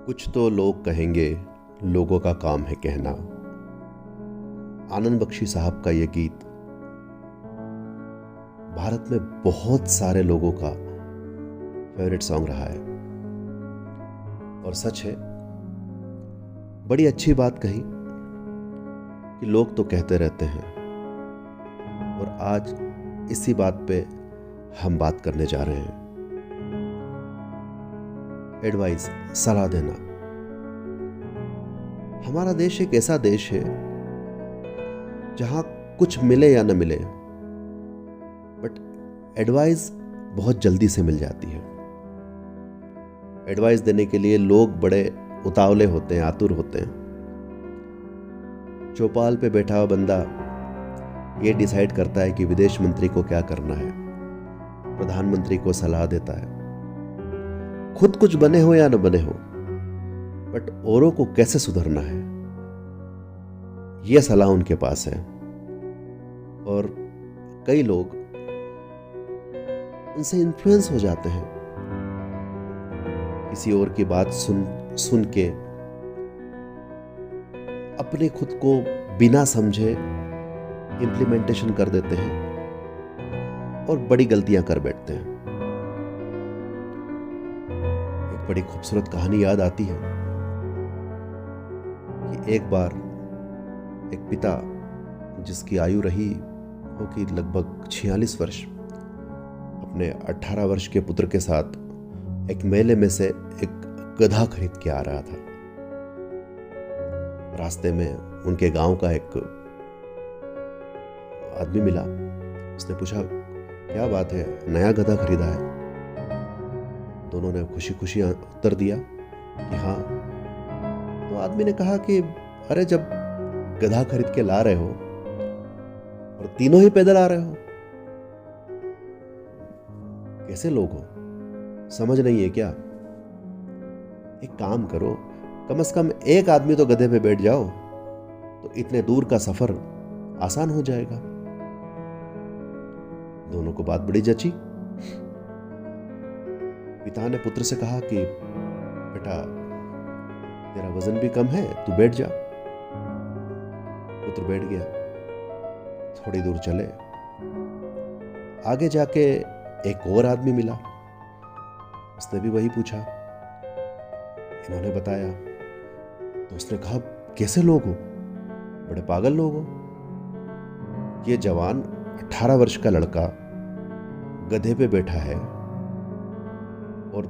कुछ तो लोग कहेंगे, लोगों का काम है कहना। आनंद बख्शी साहब का ये गीत भारत में बहुत सारे लोगों का फेवरेट सॉन्ग रहा है। और सच है, बड़ी अच्छी बात कही कि लोग तो कहते रहते हैं। और आज इसी बात पे हम बात करने जा रहे हैं। एडवाइस, सलाह देना। हमारा देश एक ऐसा देश है जहां कुछ मिले या न मिले, बट एडवाइस बहुत जल्दी से मिल जाती है। एडवाइस देने के लिए लोग बड़े उतावले होते हैं, आतुर होते हैं। चौपाल पे बैठा हुआ बंदा ये डिसाइड करता है कि विदेश मंत्री को क्या करना है, प्रधानमंत्री को सलाह देता है। खुद कुछ बने हो या न बने हो, बट औरों को कैसे सुधरना है, यह सलाह उनके पास है। और कई लोग उनसे इन्फ्लुएंस हो जाते हैं। किसी और की बात सुन के अपने खुद को बिना समझे इंप्लीमेंटेशन कर देते हैं और बड़ी गलतियां कर बैठते हैं। एक बड़ी खूबसूरत कहानी याद आती है कि एक बार एक पिता, जिसकी आयु रही होगी लगभग 46 वर्ष, अपने 18 वर्ष के पुत्र के साथ एक मेले में से एक गधा खरीद के आ रहा था। रास्ते में उनके गांव का एक आदमी मिला। उसने पूछा, क्या बात है, नया गधा खरीदा है? दोनों ने खुशी खुशी उत्तर दिया कि हाँ। तो आदमी ने कहा कि अरे, जब गधा खरीद के ला रहे हो और तीनों ही पैदल आ रहे हो, कैसे लोग हो, समझ नहीं है क्या? एक काम करो, कम से कम एक आदमी तो गधे पे बैठ जाओ, तो इतने दूर का सफर आसान हो जाएगा। दोनों को बात बड़ी जची। पिता ने पुत्र से कहा कि बेटा, तेरा वजन भी कम है, तू बैठ जा। पुत्र बैठ गया। थोड़ी दूर चले, आगे जाके एक और आदमी मिला। उसने भी वही पूछा। इन्होंने बताया तो उसने कहा, कैसे लोग हो, बड़े पागल लोग हो। ये जवान 18 वर्ष का लड़का गधे पे बैठा है और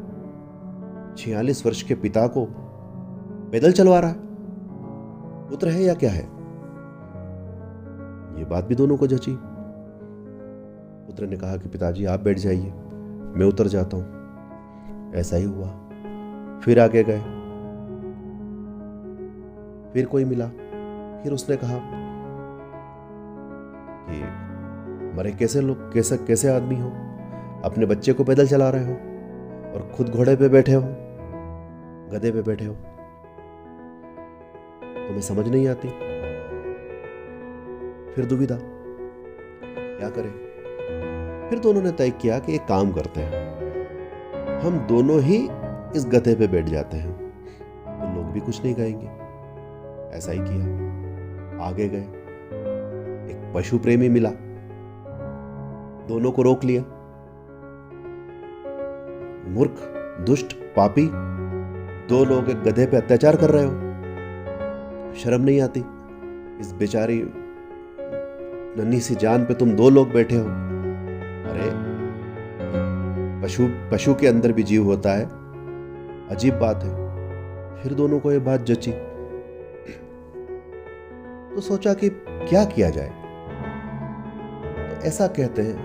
46 वर्ष के पिता को पैदल चलवा रहा है। पुत्र है या क्या है? ये बात भी दोनों को जची। पुत्र ने कहा कि पिताजी आप बैठ जाइए, मैं उतर जाता हूं। ऐसा ही हुआ। फिर आगे गए, फिर कोई मिला। फिर उसने कहा कि मरे कैसे लोग, कैसे आदमी हो, अपने बच्चे को पैदल चला रहे हो और खुद घोड़े पे बैठे हो, गधे पे बैठे हो, तुम्हें समझ नहीं आती। फिर दुविधा, क्या करें? फिर दोनों ने तय किया कि एक काम करते हैं, हम दोनों ही इस गधे पे बैठ जाते हैं, तो लोग भी कुछ नहीं कहेंगे। ऐसा ही किया। आगे गए, एक पशु प्रेमी मिला, दोनों को रोक लिया। मूर्ख, दुष्ट, पापी, दो लोग एक गधे पे अत्याचार कर रहे हो, शर्म नहीं आती? इस बेचारी नन्ही सी जान पे तुम दो लोग बैठे हो। अरे, पशु के अंदर भी जीव होता है, अजीब बात है। फिर दोनों को ये बात जची, तो सोचा कि क्या किया जाए। तो ऐसा कहते हैं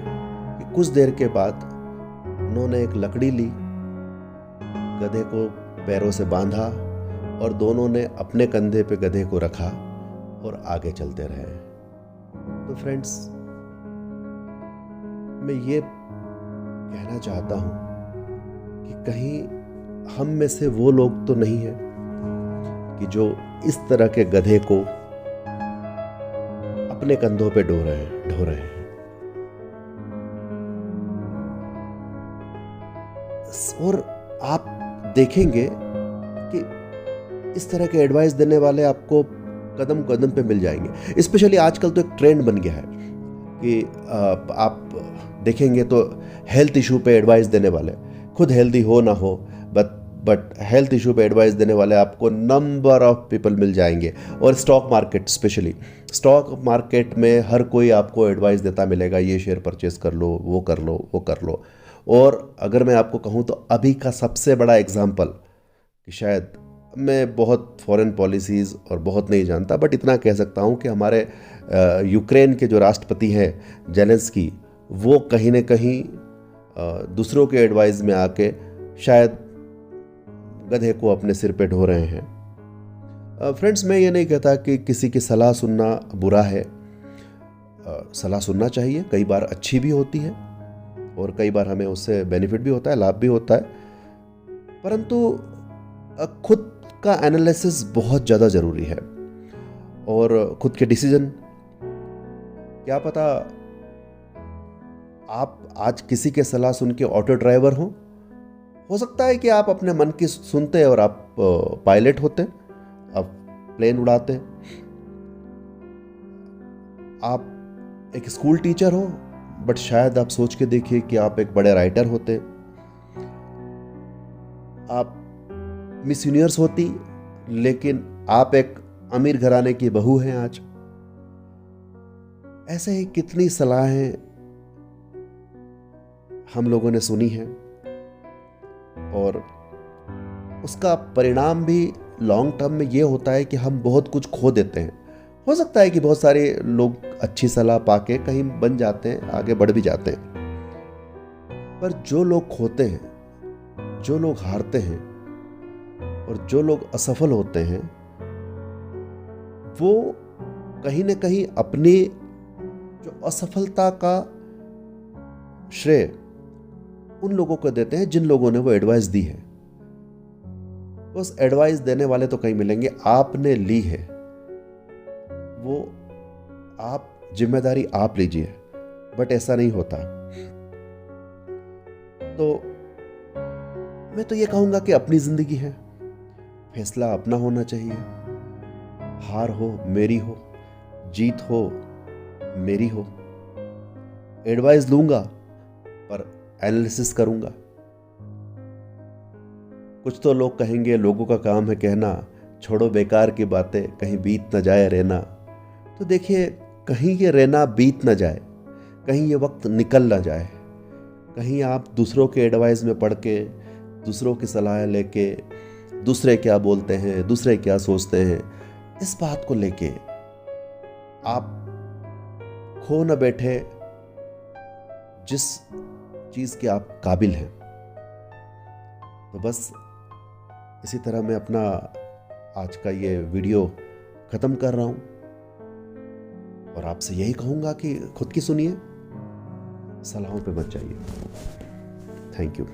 कि कुछ देर के बाद उन्होंने एक लकड़ी ली, गधे को पैरों से बांधा और दोनों ने अपने कंधे पे गधे को रखा और आगे चलते रहे। तो फ्रेंड्स, मैं ये कहना चाहता हूं कि कहीं हम में से वो लोग तो नहीं है कि जो इस तरह के गधे को अपने कंधों पे ढो रहे हैं। और आप देखेंगे कि इस तरह के एडवाइस देने वाले आपको कदम कदम पे मिल जाएंगे। स्पेशली आजकल तो एक ट्रेंड बन गया है कि आप देखेंगे तो हेल्थ इशू पे एडवाइस देने वाले, खुद हेल्दी हो ना हो, बट हेल्थ इशू पे एडवाइस देने वाले आपको नंबर ऑफ पीपल मिल जाएंगे। और stock market, specially stock market में हर कोई आपको एडवाइस देता मिलेगा, ये शेयर परचेज कर लो, वो कर लो, वो कर लो। और अगर मैं आपको कहूँ तो अभी का सबसे बड़ा एग्जाम्पल, कि शायद मैं बहुत फॉरेन पॉलिसीज़ और बहुत नहीं जानता, बट इतना कह सकता हूँ कि हमारे यूक्रेन के जो राष्ट्रपति हैं जेलेंस्की, वो कहीं ना कहीं दूसरों के एडवाइस में आके शायद गधे को अपने सिर पे ढो रहे हैं। फ्रेंड्स, मैं ये नहीं कहता कि किसी की सलाह सुनना बुरा है। सलाह सुनना चाहिए, कई बार अच्छी भी होती है और कई बार हमें उससे बेनिफिट भी होता है, लाभ भी होता है। परंतु खुद का एनालिसिस बहुत ज़्यादा ज़रूरी है और खुद के डिसीजन। क्या पता आप आज किसी के सलाह सुन के ऑटो ड्राइवर हो सकता है कि आप अपने मन की सुनते और आप पायलट होते, आप प्लेन उड़ाते। आप एक स्कूल टीचर हो, बट शायद आप सोच के देखिए कि आप एक बड़े राइटर होते। आप मिस यूनिवर्स होती, लेकिन आप एक अमीर घराने की बहू हैं आज। ऐसे ही कितनी सलाहें हम लोगों ने सुनी हैं और उसका परिणाम भी लॉन्ग टर्म में ये होता है कि हम बहुत कुछ खो देते हैं। हो सकता है कि बहुत सारे लोग अच्छी सलाह पाके कहीं बन जाते हैं, आगे बढ़ भी जाते हैं, पर जो लोग खोते हैं, जो लोग हारते हैं और जो लोग असफल होते हैं, वो कहीं ना कहीं अपनी जो असफलता का श्रेय उन लोगों को देते हैं जिन लोगों ने वो एडवाइस दी है। उस एडवाइस देने वाले तो कहीं मिलेंगे, आपने ली है, वो आप जिम्मेदारी आप लीजिए, बट ऐसा नहीं होता। तो मैं तो ये कहूंगा कि अपनी जिंदगी है, फैसला अपना होना चाहिए। हार हो मेरी हो, जीत हो मेरी हो। एडवाइस लूंगा पर एनालिसिस करूंगा। कुछ तो लोग कहेंगे लोगों का काम है कहना, छोड़ो बेकार की बातें, कहीं बीत न जाए रहना। तो देखिए, कहीं ये रहना बीत न जाए, कहीं ये वक्त निकल न जाए, कहीं आप दूसरों के एडवाइस में पढ़ के, दूसरों की सलाह लेके, दूसरे क्या बोलते हैं, दूसरे क्या सोचते हैं, इस बात को लेके आप खो न बैठे जिस चीज के आप काबिल हैं। तो बस इसी तरह मैं अपना आज का ये वीडियो खत्म कर रहा हूं और आपसे यही कहूंगा कि खुद की सुनिए, सलाहों पे मत जाइए। Thank you.